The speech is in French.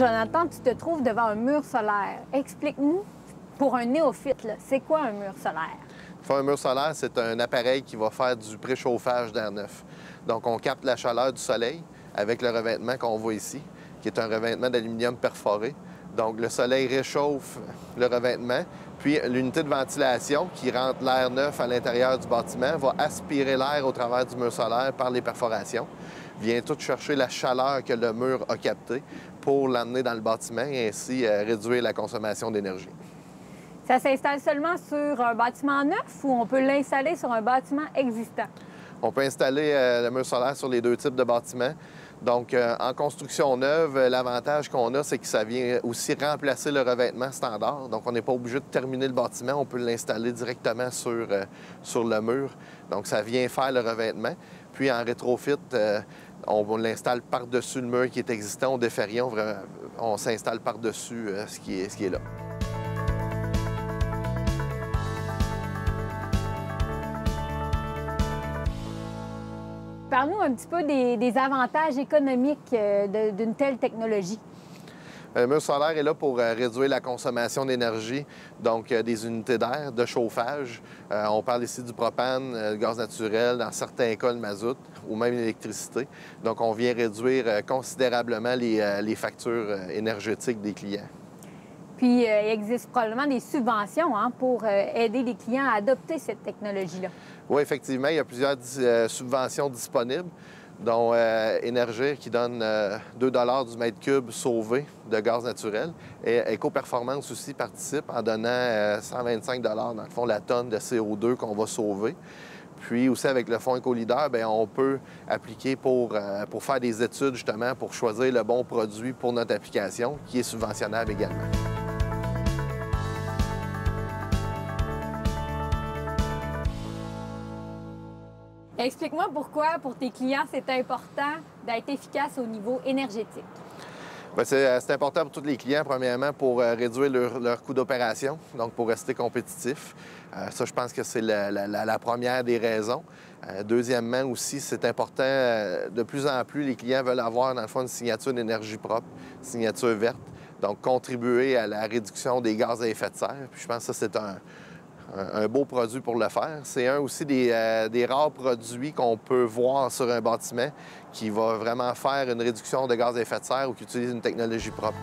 Jonathan, tu te trouves devant un mur solaire. Explique-nous, pour un néophyte, c'est quoi un mur solaire? Un mur solaire, c'est un appareil qui va faire du préchauffage d'air neuf. Donc, on capte la chaleur du soleil avec le revêtement qu'on voit ici, qui est un revêtement d'aluminium perforé. Donc, le soleil réchauffe le revêtement, puis l'unité de ventilation qui rentre l'air neuf à l'intérieur du bâtiment va aspirer l'air au travers du mur solaire par les perforations, vient tout chercher la chaleur que le mur a captée pour l'amener dans le bâtiment et ainsi réduire la consommation d'énergie. Ça s'installe seulement sur un bâtiment neuf ou on peut l'installer sur un bâtiment existant? On peut installer le mur solaire sur les deux types de bâtiments. Donc, en construction neuve, l'avantage qu'on a, c'est que ça vient aussi remplacer le revêtement standard. Donc, on n'est pas obligé de terminer le bâtiment, on peut l'installer directement sur le mur. Donc, ça vient faire le revêtement. Puis, en rétrofit, on l'installe par-dessus le mur qui est existant. On ne défait rien, on s'installe par-dessus ce qui est là. Parle-nous un petit peu des avantages économiques d'une telle technologie. Le mur solaire est là pour réduire la consommation d'énergie, donc des unités d'air, de chauffage. On parle ici du propane, le gaz naturel, dans certains cas le mazout ou même l'électricité. Donc, on vient réduire considérablement les factures énergétiques des clients. Puis, il existe probablement des subventions pour aider les clients à adopter cette technologie-là. Oui, effectivement, il y a plusieurs subventions disponibles, dont Énergir qui donne 2 $ du mètre cube sauvé de gaz naturel. Et Éco-Performance aussi participe en donnant 125 $ dans le fond, la tonne de CO2 qu'on va sauver. Puis aussi, avec le fonds Éco-Leader, bien, on peut appliquer pour faire des études, justement, pour choisir le bon produit pour notre application, qui est subventionnable également. Explique-moi pourquoi, pour tes clients, c'est important d'être efficace au niveau énergétique. Bien, c'est important pour tous les clients, premièrement, pour réduire leur coût d'opération, donc pour rester compétitifs. Ça, je pense que c'est la première des raisons. Deuxièmement aussi, c'est important, de plus en plus, les clients veulent avoir, dans le fond, une signature d'énergie propre, signature verte, donc contribuer à la réduction des gaz à effet de serre. Puis je pense que ça, c'est un beau produit pour le faire. C'est aussi des rares produits qu'on peut voir sur un bâtiment qui va vraiment faire une réduction de gaz à effet de serre ou qui utilise une technologie propre.